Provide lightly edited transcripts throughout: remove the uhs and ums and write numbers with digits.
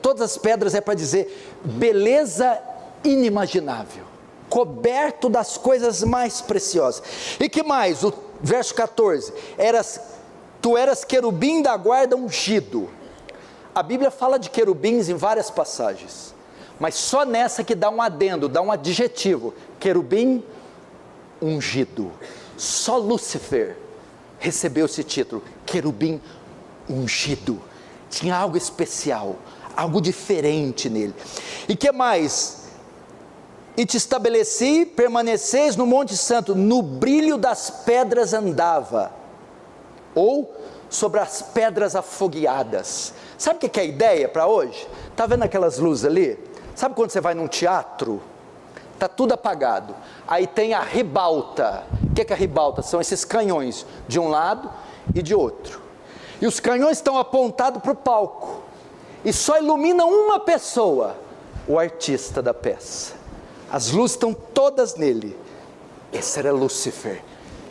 todas as pedras é para dizer beleza inimaginável, coberto das coisas mais preciosas. E que mais? O verso 14, tu eras querubim da guarda ungido. A Bíblia fala de querubins em várias passagens, mas só nessa que dá um adendo, dá um adjetivo, querubim ungido. Só Lúcifer recebeu esse título, querubim ungido. Tinha algo especial, algo diferente nele. E que mais? E te estabeleci, permaneceis no Monte Santo, no brilho das pedras andava, ou sobre as pedras afogueadas. Sabe o que é a ideia para hoje? Está vendo aquelas luzes ali? Sabe quando você vai num teatro? Está tudo apagado, aí tem a ribalta. O que é a ribalta? São esses canhões, de um lado e de outro, e os canhões estão apontados para o palco, e só ilumina uma pessoa, o artista da peça. As luzes estão todas nele. Esse era Lúcifer,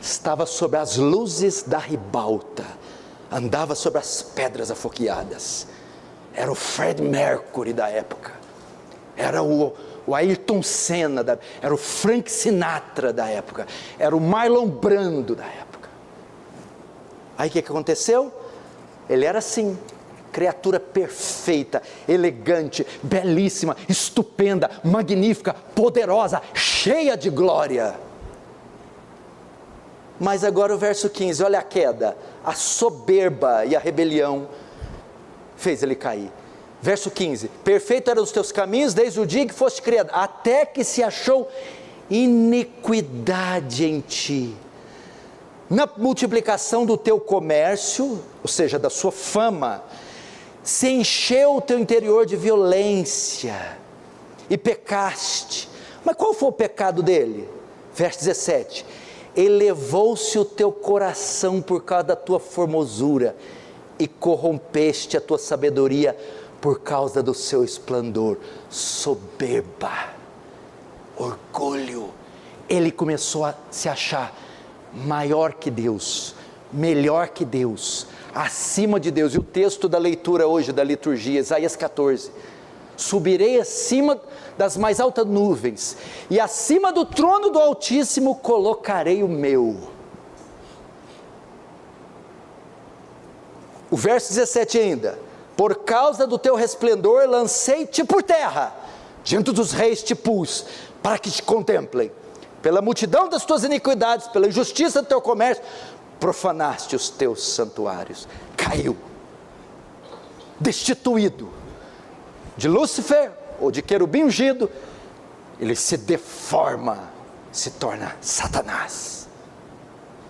estava sobre as luzes da ribalta, andava sobre as pedras afogueadas. Era o Fred Mercury da época, era o Ayrton Senna, era o Frank Sinatra da época, era o Marlon Brando da época. Aí o que aconteceu? Ele era assim, criatura perfeita, elegante, belíssima, estupenda, magnífica, poderosa, cheia de glória. Mas agora o verso 15, olha a queda, a soberba e a rebelião fez ele cair. Verso 15, perfeito eram os teus caminhos desde o dia que foste criado, até que se achou iniquidade em ti. Na multiplicação do teu comércio, ou seja, da sua fama, se encheu o teu interior de violência, e pecaste. Mas qual foi o pecado dele? Verso 17, elevou-se o teu coração por causa da tua formosura, e corrompeste a tua sabedoria por causa do seu esplendor. Soberba, orgulho. Ele começou a se achar maior que Deus, melhor que Deus, acima de Deus. E o texto da leitura hoje da liturgia, Isaías 14, subirei acima das mais altas nuvens, e acima do trono do Altíssimo colocarei o meu. O verso 17 ainda, por causa do teu resplendor lancei-te por terra, diante dos reis te pus, para que te contemplem. Pela multidão das tuas iniquidades, pela injustiça do teu comércio, profanaste os teus santuários. Caiu, destituído de Lúcifer, ou de querubim ungido, ele se deforma, se torna Satanás,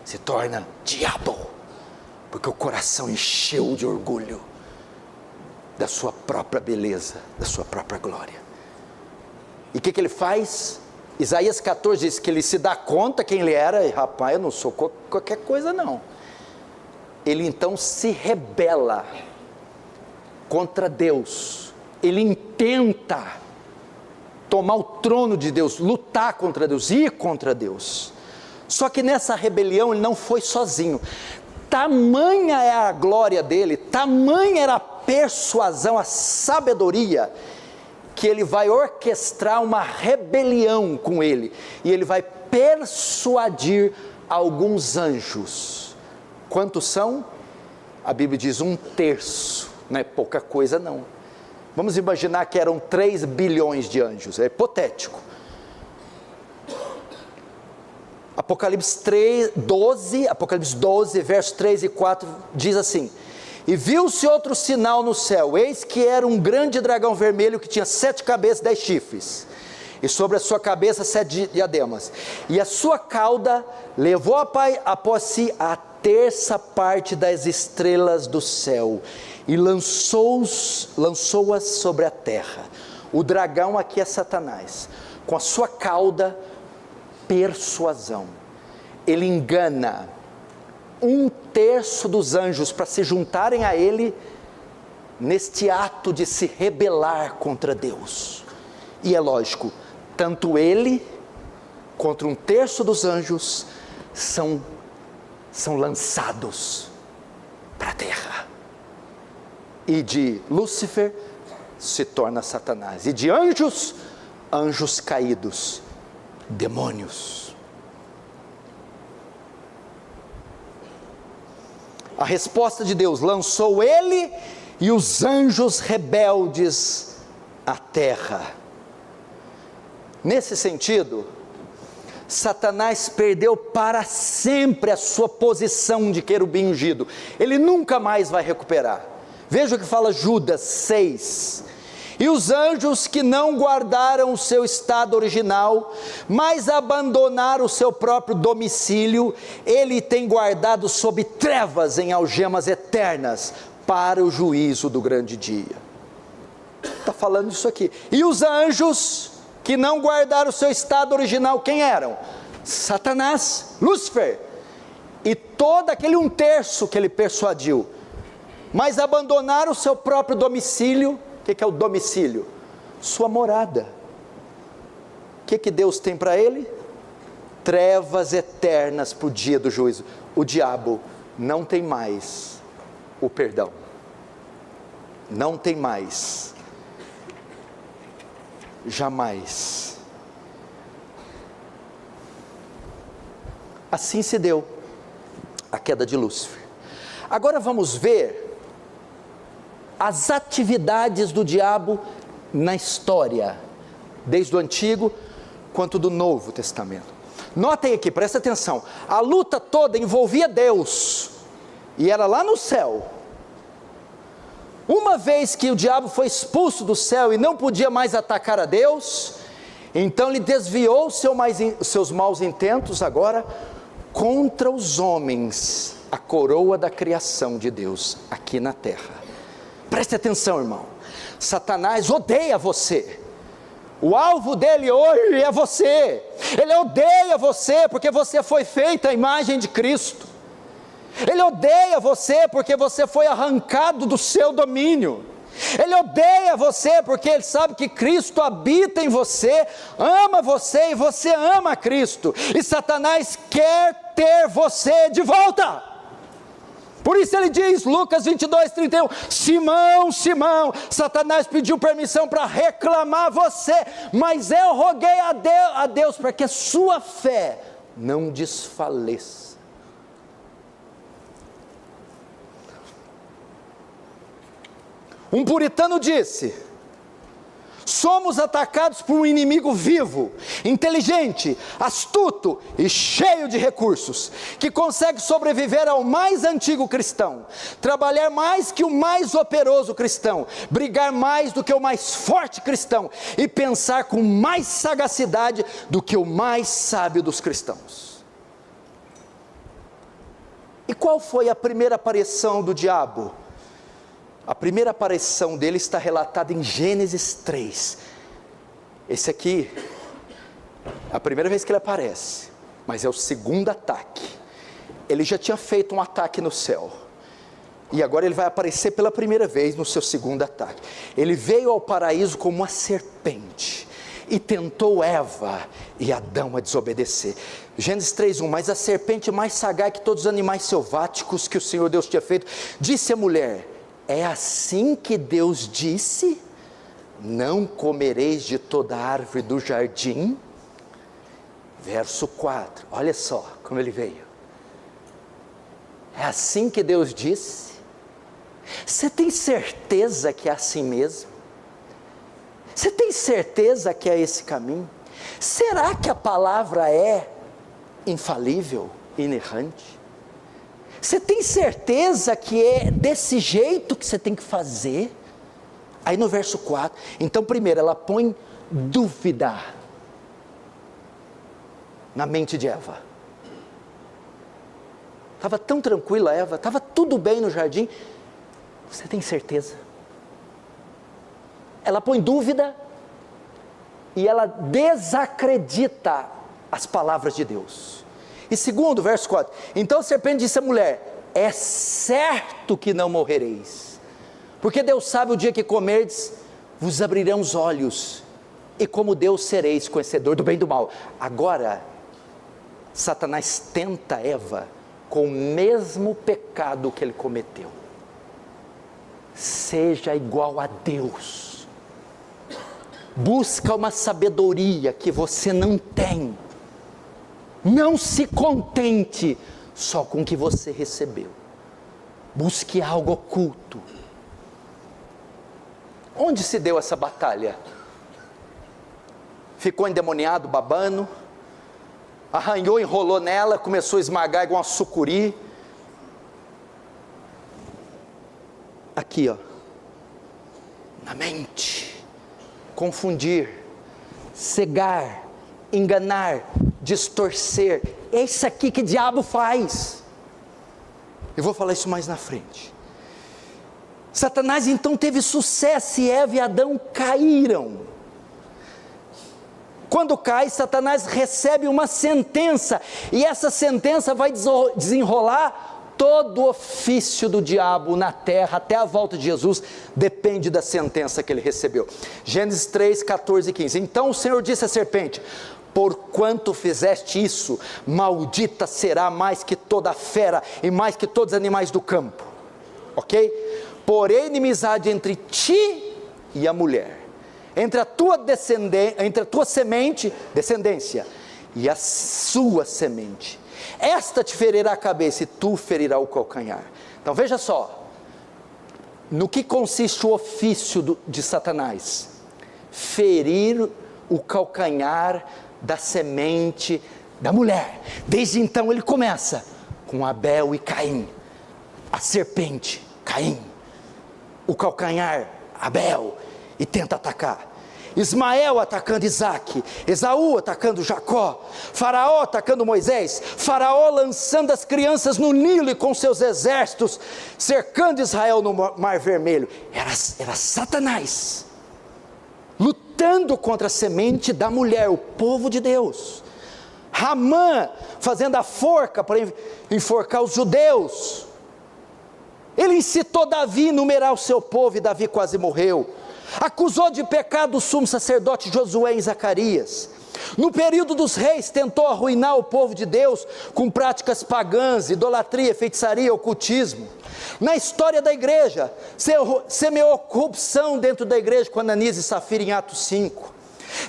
se torna diabo, porque o coração encheu de orgulho da sua própria beleza, da sua própria glória. E o que ele faz? Isaías 14 diz que ele se dá conta quem ele era, e rapaz, eu não sou qualquer coisa não. Ele então se rebela contra Deus, ele intenta tomar o trono de Deus, lutar contra Deus, ir contra Deus. Só que nessa rebelião ele não foi sozinho. Tamanha é a glória dele, tamanha era a persuasão, a sabedoria, que ele vai orquestrar uma rebelião com ele, e ele vai persuadir alguns anjos. Quantos são? A Bíblia diz 1/3, não é pouca coisa não. Vamos imaginar que eram 3 bilhões de anjos, é hipotético. Apocalipse 12, versos 3 e 4, diz assim: e viu-se outro sinal no céu, eis que era um grande dragão vermelho, que tinha 7 cabeças e 10 chifres, e sobre a sua cabeça 7 diademas, e a sua cauda levou após si a 1/3 das estrelas do céu, e lançou-as sobre a terra. O dragão aqui é Satanás, com a sua cauda, persuasão, ele engana 1/3 dos anjos para se juntarem a ele, neste ato de se rebelar contra Deus. E é lógico, tanto ele, contra 1/3 dos anjos, são lançados para a terra. E de Lúcifer se torna Satanás. E de anjos, anjos caídos, demônios. A resposta de Deus: lançou ele e os anjos rebeldes à terra. Nesse sentido, Satanás perdeu para sempre a sua posição de querubim ungido. Ele nunca mais vai recuperar. Veja o que fala Judas 6. E os anjos que não guardaram o seu estado original, mas abandonaram o seu próprio domicílio, ele tem guardado sob trevas em algemas eternas, para o juízo do grande dia. Está falando isso aqui. E os anjos que não guardaram o seu estado original, quem eram? Satanás, Lúcifer, e todo aquele 1/3 que ele persuadiu, mas abandonaram o seu próprio domicílio. O que é o domicílio? Sua morada. O que Deus tem para ele? Trevas eternas para o dia do juízo. O diabo não tem mais o perdão, não tem mais, jamais. Assim se deu a queda de Lúcifer. Agora vamos ver as atividades do diabo na história, desde o Antigo quanto do Novo Testamento. Notem aqui, presta atenção, a luta toda envolvia Deus, e era lá no céu. Uma vez que o diabo foi expulso do céu e não podia mais atacar a Deus, então ele desviou seus maus intentos agora contra os homens, a coroa da criação de Deus aqui na terra. Preste atenção, irmão, Satanás odeia você. O alvo dele hoje é você. Ele odeia você porque você foi feita à imagem de Cristo. Ele odeia você porque você foi arrancado do seu domínio. Ele odeia você porque ele sabe que Cristo habita em você, ama você e você ama Cristo. E Satanás quer ter você de volta. Por isso ele diz, Lucas 22:31, Simão, Simão, Satanás pediu permissão para reclamar você, mas eu roguei a Deus para que a sua fé não desfaleça. Um puritano disse: somos atacados por um inimigo vivo, inteligente, astuto e cheio de recursos, que consegue sobreviver ao mais antigo cristão, trabalhar mais que o mais operoso cristão, brigar mais do que o mais forte cristão e pensar com mais sagacidade do que o mais sábio dos cristãos. E qual foi a primeira aparição do diabo? A primeira aparição dele está relatada em Gênesis 3. Esse aqui é a primeira vez que ele aparece, mas é o segundo ataque. Ele já tinha feito um ataque no céu, e agora ele vai aparecer pela primeira vez no seu segundo ataque. Ele veio ao paraíso como uma serpente, e tentou Eva e Adão a desobedecer. Gênesis 3:1, mas a serpente mais sagaz que todos os animais selváticos que o Senhor Deus tinha feito, disse à mulher: é assim que Deus disse, não comereis de toda árvore do jardim? Verso 4, olha só como ele veio. É assim que Deus disse? Você tem certeza que é assim mesmo? Você tem certeza que é esse caminho? Será que a palavra é infalível, inerrante? Você tem certeza que é desse jeito que você tem que fazer? Aí no verso 4, então primeiro ela põe dúvida na mente de Eva. Estava tão tranquila Eva, estava tudo bem no jardim. Você tem certeza? Ela põe dúvida e ela desacredita as palavras de Deus. E segundo, verso 4, então a serpente disse à mulher: é certo que não morrereis, porque Deus sabe o dia que comerdes, vos abrirão os olhos, e como Deus sereis conhecedor do bem e do mal. Agora, Satanás tenta Eva com o mesmo pecado que ele cometeu. Seja igual a Deus. Busca uma sabedoria que você não tem. Não se contente só com o que você recebeu. Busque algo oculto. Onde se deu essa batalha? Ficou endemoniado, babando, arranhou, enrolou nela, começou a esmagar igual uma sucuri. Aqui, ó, na mente. Confundir, cegar, enganar, distorcer. É isso aqui que o diabo faz. Eu vou falar isso mais na frente. Satanás então teve sucesso e Eva e Adão caíram. Quando cai, Satanás recebe uma sentença, e essa sentença vai desenrolar todo o ofício do diabo na terra, até a volta de Jesus, depende da sentença que ele recebeu. Gênesis 3, 14 e 15. Então o Senhor disse à serpente: porquanto fizeste isso, maldita será mais que toda fera, e mais que todos os animais do campo. Ok? Porém inimizade entre ti e a mulher, entre a tua descendência, e a sua semente. Esta te ferirá a cabeça e tu ferirá o calcanhar. Então veja só, no que consiste o ofício de Satanás? Ferir o calcanhar da semente da mulher. Desde então ele começa com Abel e Caim, a serpente, Caim, o calcanhar, Abel, e tenta atacar. Ismael atacando Isaque, Esaú atacando Jacó, Faraó atacando Moisés, Faraó lançando as crianças no Nilo e com seus exércitos, cercando Israel no Mar Vermelho. Era Satanás, lutando contra a semente da mulher, o povo de Deus. Ramã fazendo a forca para enforcar os judeus. Ele incitou Davi a numerar o seu povo, e Davi quase morreu. Acusou de pecado o sumo sacerdote Josué e Zacarias. No período dos reis, tentou arruinar o povo de Deus com práticas pagãs, idolatria, feitiçaria, ocultismo. Na história da igreja, semeou corrupção dentro da igreja com Ananias e Safira em Atos 5.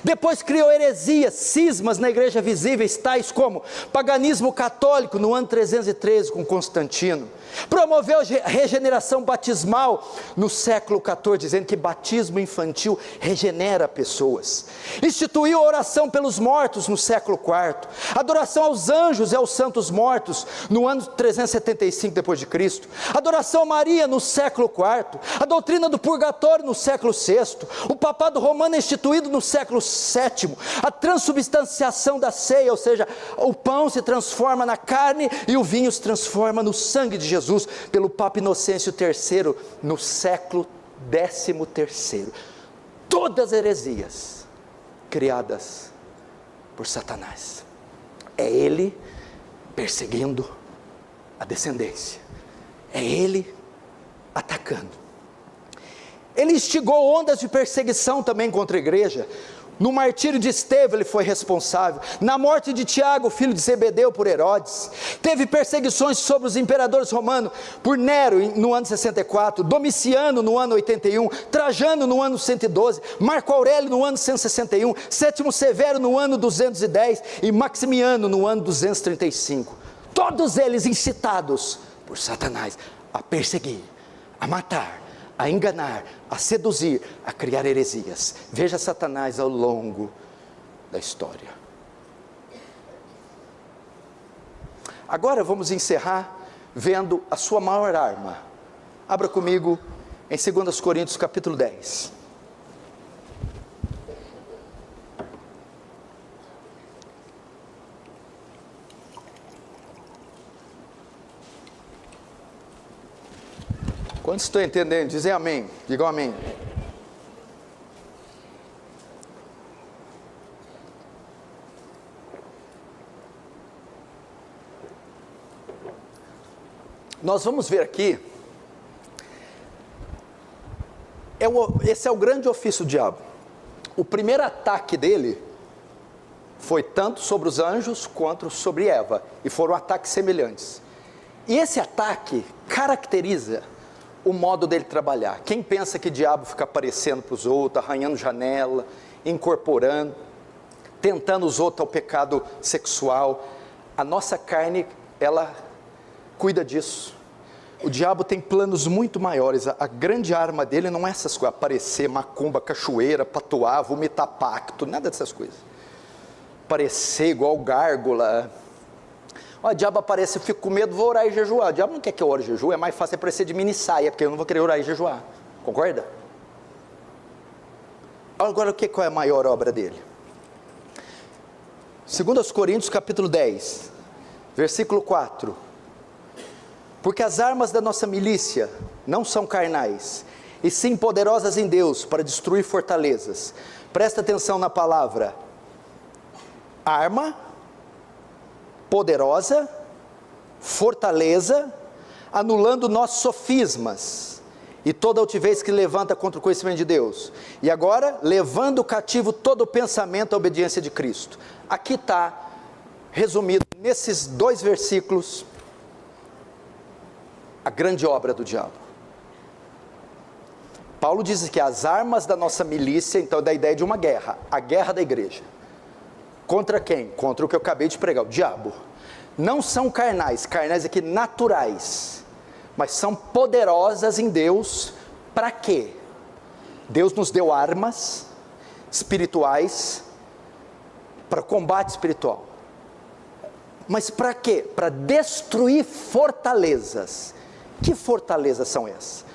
Depois criou heresias, cismas na igreja visíveis, tais como paganismo católico no ano 313 com Constantino. Promoveu a regeneração batismal no século XIV, dizendo que batismo infantil regenera pessoas. Instituiu a oração pelos mortos no século IV. Adoração aos anjos e aos santos mortos no ano 375 depois de Cristo. Adoração a Maria no século IV. A doutrina do purgatório no século VI. O papado romano instituído no século VII. A transubstanciação da ceia, ou seja, o pão se transforma na carne e o vinho se transforma no sangue de Jesus, pelo Papa Inocêncio III, no século XIII. Todas heresias criadas por Satanás. É ele perseguindo a descendência, é ele atacando. Ele instigou ondas de perseguição também contra a igreja. No martírio de Estevão ele foi responsável, na morte de Tiago, filho de Zebedeu, por Herodes. Teve perseguições sobre os imperadores romanos, por Nero no ano 64, Domiciano no ano 81, Trajano no ano 112, Marco Aurélio no ano 161, Sétimo Severo no ano 210 e Maximiano no ano 235. Todos eles incitados por Satanás a perseguir, a matar, a enganar, a seduzir, a criar heresias. Veja Satanás ao longo da história. Agora vamos encerrar vendo a sua maior arma. Abra comigo em 2 Coríntios capítulo 10. Quantos estão entendendo? Dizem amém. Digam amém. Nós vamos ver aqui, esse é o grande ofício do diabo. O primeiro ataque dele foi tanto sobre os anjos quanto sobre Eva, e foram ataques semelhantes. E esse ataque caracteriza o modo dele trabalhar. Quem pensa que o diabo fica aparecendo para os outros, arranhando janela, incorporando, tentando os outros ao pecado sexual, a nossa carne, ela cuida disso. O diabo tem planos muito maiores. A grande arma dele não é essas coisas, aparecer, macumba, cachoeira, patuar, vomitar pacto, nada dessas coisas. Aparecer igual gárgula. O diabo aparece, eu fico com medo, vou orar e jejuar. O diabo não quer que eu ore e jejue, é mais fácil aparecer de mini saia, porque eu não vou querer orar e jejuar. Concorda? Agora, qual é a maior obra dele? 2 Coríntios capítulo 10, versículo 4. Porque as armas da nossa milícia não são carnais, e sim poderosas em Deus para destruir fortalezas. Presta atenção na palavra arma, poderosa, fortaleza, anulando nossos sofismas e toda altivez que levanta contra o conhecimento de Deus. E agora, levando cativo todo o pensamento à obediência de Cristo. Aqui está resumido nesses 2 versículos a grande obra do diabo. Paulo diz que as armas da nossa milícia, então, da ideia de uma guerra, a guerra da igreja. Contra quem? Contra o que eu acabei de pregar, o diabo. Não são carnais, carnais aqui naturais, mas são poderosas em Deus. Para quê? Deus nos deu armas espirituais para combate espiritual. Mas para quê? Para destruir fortalezas. Que fortalezas são essas?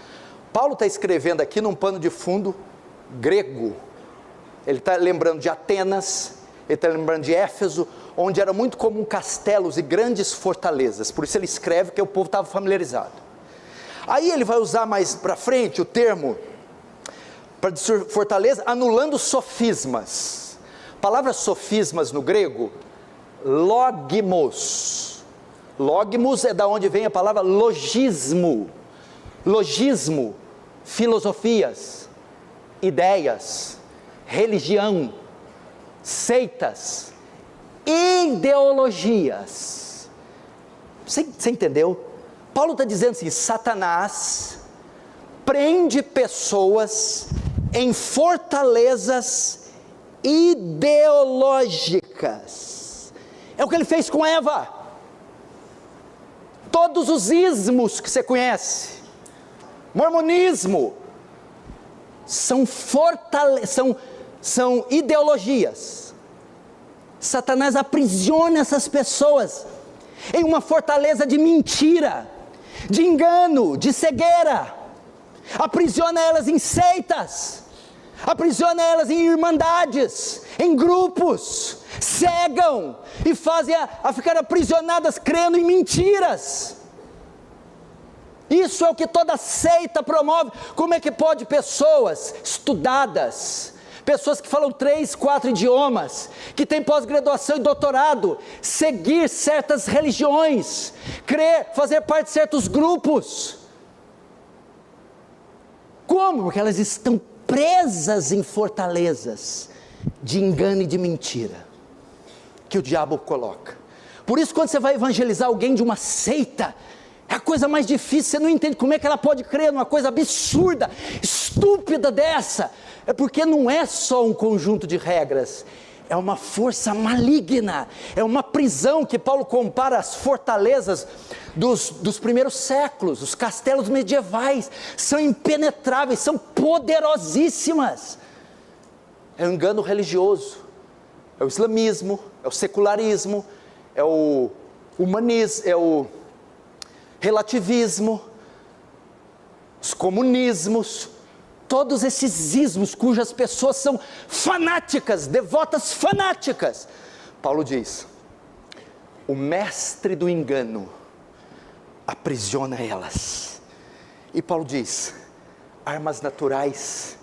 Paulo está escrevendo aqui num pano de fundo grego. Ele está lembrando de Atenas, ele está lembrando de Éfeso, onde era muito comum castelos e grandes fortalezas. Por isso ele escreve, que o povo estava familiarizado. Aí ele vai usar mais para frente o termo para destruir fortaleza, anulando sofismas. A palavra sofismas no grego, logmos. Logmos é da onde vem a palavra logismo. Logismo, filosofias, ideias, religião, seitas, ideologias. Você entendeu? Paulo está dizendo assim: Satanás prende pessoas em fortalezas ideológicas. É o que ele fez com Eva. Todos os ismos que você conhece, mormonismo, são ideologias. Satanás aprisiona essas pessoas em uma fortaleza de mentira, de engano, de cegueira. Aprisiona elas em seitas, aprisiona elas em irmandades, em grupos, cegam e fazem a ficar aprisionadas crendo em mentiras. Isso é o que toda seita promove. Como é que pode pessoas estudadas, pessoas que falam 3, 4 idiomas, que têm pós-graduação e doutorado, seguir certas religiões, crer, fazer parte de certos grupos? Como? Porque elas estão presas em fortalezas de engano e de mentira, que o diabo coloca. Por isso, quando você vai evangelizar alguém de uma seita, é a coisa mais difícil. Você não entende como é que ela pode crer numa coisa absurda, estúpida dessa. É porque não é só um conjunto de regras, é uma força maligna, é uma prisão, que Paulo compara às fortalezas dos primeiros séculos. Os castelos medievais são impenetráveis, são poderosíssimas. É o engano religioso, é o islamismo, é o secularismo, é o humanismo, é o relativismo, os comunismos, todos esses ismos cujas pessoas são fanáticas, devotas fanáticas. Paulo diz: o mestre do engano aprisiona elas. E Paulo diz: armas naturais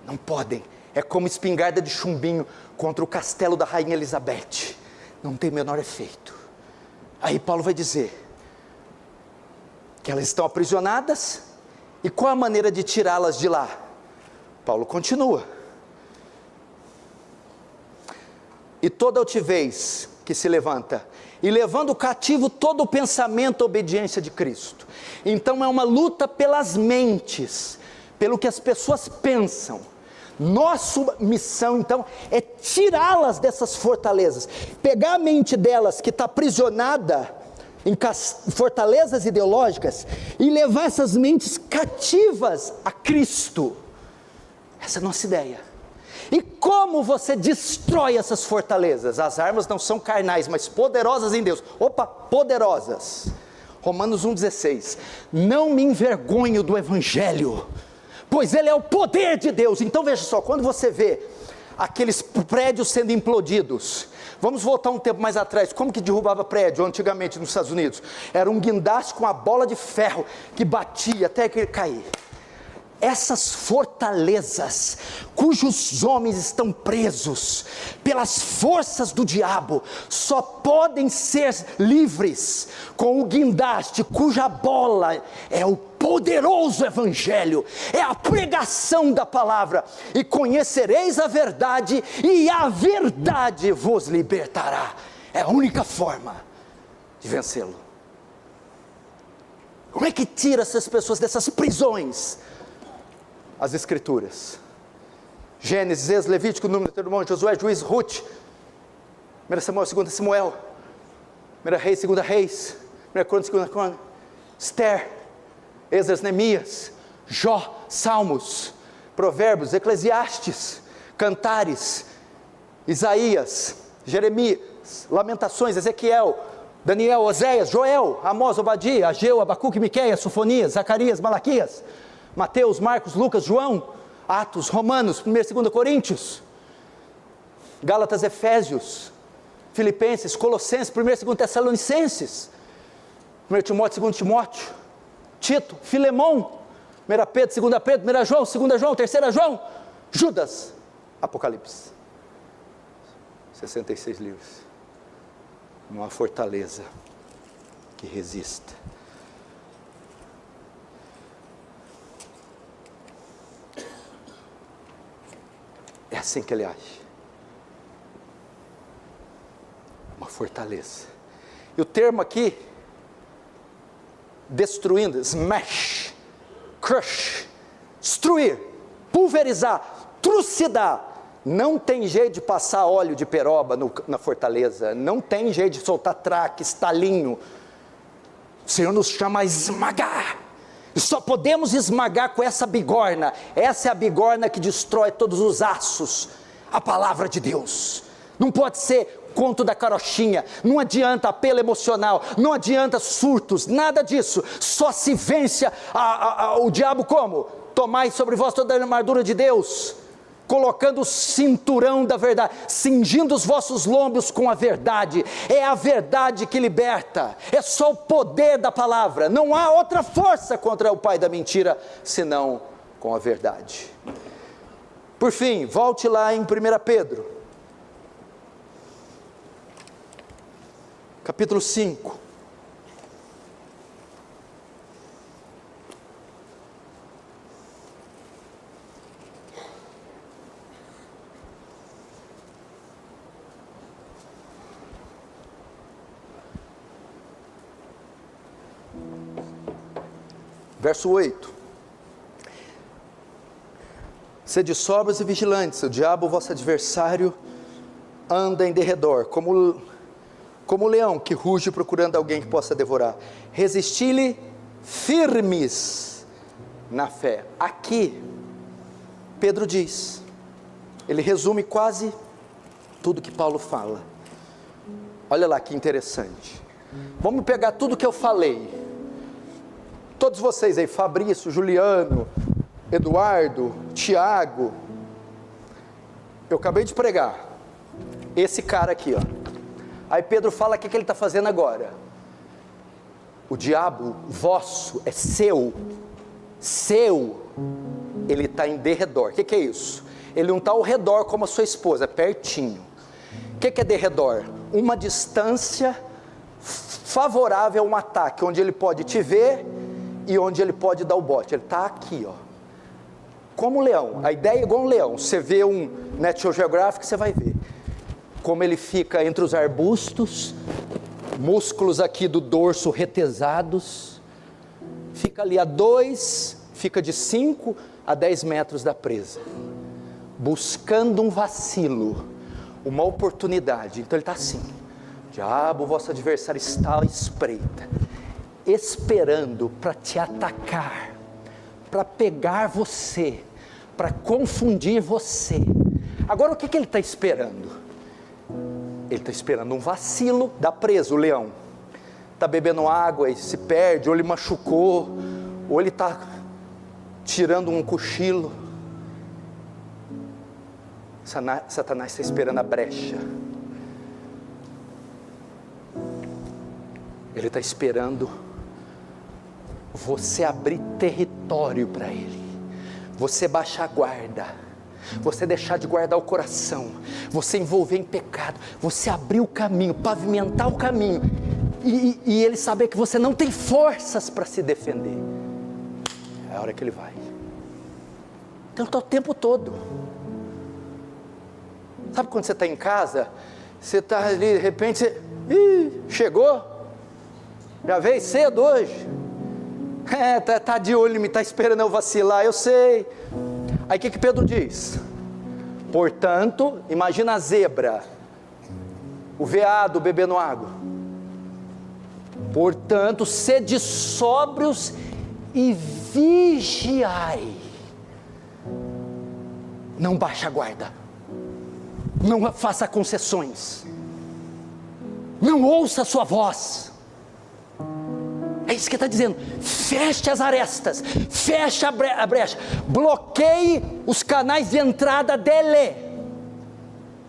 não podem, é como espingarda de chumbinho contra o castelo da rainha Elizabeth, não tem o menor efeito. Aí Paulo vai dizer que elas estão aprisionadas, e qual a maneira de tirá-las de lá? Paulo continua: e toda altivez que se levanta, e levando cativo todo o pensamento à obediência de Cristo. Então é uma luta pelas mentes, pelo que as pessoas pensam. Nossa missão então é tirá-las dessas fortalezas, pegar a mente delas que está aprisionada em fortalezas ideológicas e levar essas mentes cativas a Cristo. Essa é a nossa ideia. E como você destrói essas fortalezas? As armas não são carnais, mas poderosas em Deus. Poderosas. Romanos 1,16. Não me envergonho do Evangelho, pois ele é o poder de Deus. Então veja só, quando você vê aqueles prédios sendo implodidos, vamos voltar um tempo mais atrás, como que derrubava prédio antigamente nos Estados Unidos? Era um guindaste com uma bola de ferro que batia até que ele cair. Essas fortalezas, cujos homens estão presos pelas forças do diabo, só podem ser livres com o guindaste, cuja bola é o poderoso Evangelho, é a pregação da palavra. E conhecereis a verdade, e a verdade vos libertará. É a única forma de vencê-lo. Como é que tira essas pessoas dessas prisões? As Escrituras. Gênesis, Êxodo, Levítico, Número, Deuteronômio, Josué, Juízes, Ruth, 1 Samuel, 2 Samuel, 1 Reis, 2 Reis, 1 Crônicas, 2 Crônicas, Esther, Esdras, Neemias, Jó, Salmos, Provérbios, Eclesiastes, Cantares, Isaías, Jeremias, Lamentações, Ezequiel, Daniel, Oséias, Joel, Amós, Obadia, Ageu, Abacuque, Miqueias, Sofonias, Zacarias, Malaquias, Mateus, Marcos, Lucas, João, Atos, Romanos, 1 e 2 Coríntios, Gálatas, Efésios, Filipenses, Colossenses, 1 e 2 Tessalonicenses, 1 Timóteo, 2 Timóteo, Tito, Filemão, 1 Pedro, 2 Pedro, 1 João, 2 João, 3 João, Judas, Apocalipse. 66 livros. Não há fortaleza que resista. É assim que ele age. Uma fortaleza. E o termo aqui, destruindo, smash, crush, destruir, pulverizar, trucidar. Não tem jeito de passar óleo de peroba na fortaleza. Não tem jeito de soltar traque, estalinho. O Senhor nos chama a esmagar. E só podemos esmagar com essa bigorna. Essa é a bigorna que destrói todos os aços. A palavra de Deus. Não pode ser conto da carochinha. Não adianta apelo emocional. Não adianta surtos. Nada disso. Só se vence o diabo como? Tomai sobre vós toda a armadura de Deus, colocando o cinturão da verdade, cingindo os vossos lombos com a verdade. É a verdade que liberta. É só o poder da palavra. Não há outra força contra o pai da mentira, senão com a verdade. Por fim, volte lá em 1 Pedro, capítulo 5. Verso 8: sede sóbrios e vigilantes, o diabo, vosso adversário, anda em derredor, como leão que ruge procurando alguém que possa devorar. Resisti-lhe firmes na fé. Aqui, Pedro diz, ele resume quase tudo que Paulo fala. Olha lá que interessante. Vamos pegar tudo que eu falei. Todos vocês aí, Fabrício, Juliano, Eduardo, Tiago, eu acabei de pregar, esse cara aqui, ó. Aí Pedro fala, o que ele está fazendo agora? O diabo vosso é seu, ele está em derredor. O que é isso? Ele não está ao redor como a sua esposa, é pertinho. O que é derredor? Uma distância favorável a um ataque, onde ele pode te ver e onde ele pode dar o bote. Ele está aqui, ó, como um leão. A ideia é igual um leão. Você vê um National Geographic, você vai ver como ele fica entre os arbustos, músculos aqui do dorso retesados, fica ali fica de 5 a 10 metros da presa, buscando um vacilo, uma oportunidade. Então ele está assim: diabo, vosso adversário está à espreita, esperando para te atacar, para pegar você, para confundir você. Agora o que ele está esperando? Ele está esperando um vacilo. Dá preso o leão, está bebendo água e se perde, ou ele machucou, ou ele está tirando um cochilo. Satanás está esperando a brecha. Ele está esperando você abrir território para ele, você baixar a guarda, você deixar de guardar o coração, você envolver em pecado, você abrir o caminho, pavimentar o caminho, e ele saber que você não tem forças para se defender. É a hora que ele vai. Então está o tempo todo. Sabe quando você está em casa, você está ali, de repente você, chegou, já veio cedo hoje, tá de olho em mim, está esperando eu vacilar, eu sei. Aí o que Pedro diz? Portanto, imagina a zebra, o veado bebendo água. Portanto, sede sóbrios e vigiai. Não baixe a guarda, não faça concessões, não ouça a sua voz. É isso que está dizendo. Feche as arestas, feche a brecha, bloqueie os canais de entrada dele.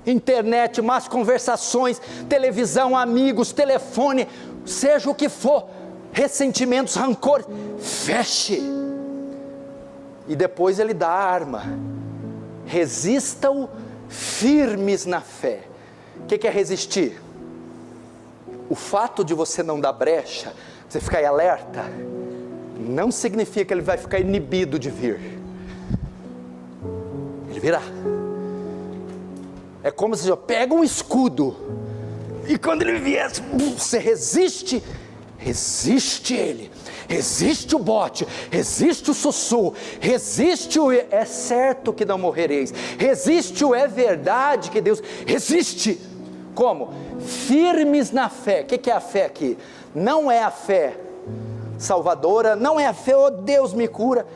Internet, más conversações, televisão, amigos, telefone, seja o que for, ressentimentos, rancores, feche. E depois ele dá a arma: resistam firmes na fé. O que é resistir? O fato de você não dar brecha, você ficar em alerta, não significa que ele vai ficar inibido de vir. Ele virá. É como se você pega um escudo, e quando ele vier, você resiste ele, resiste o bote, resiste o sussurro, resiste o é certo que não morrereis, resiste o é verdade que Deus, resiste. Como? Firmes na fé. O que é a fé aqui? Não é a fé salvadora, não é a fé, oh Deus me cura,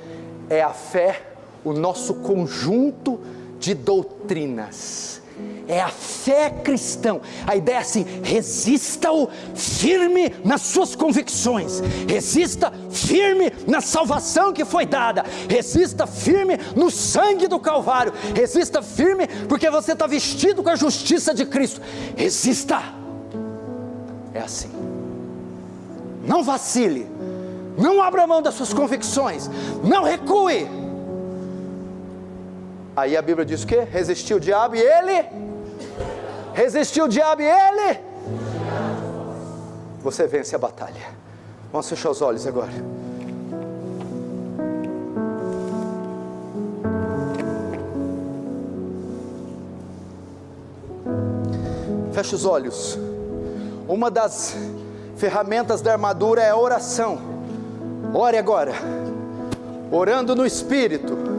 é a fé, o nosso conjunto de doutrinas, é a fé cristã. A ideia é assim: resista-o firme nas suas convicções, resista firme na salvação que foi dada, resista firme no sangue do Calvário, resista firme porque você está vestido com a justiça de Cristo, resista. É assim. Não vacile, não abra mão das suas convicções, não recue. Aí a Bíblia diz o quê? Resistiu o diabo e ele? Resistiu o diabo e ele? Você vence a batalha. Vamos fechar os olhos agora. Feche os olhos. Uma das ferramentas da armadura é a oração. Ore agora, orando no Espírito.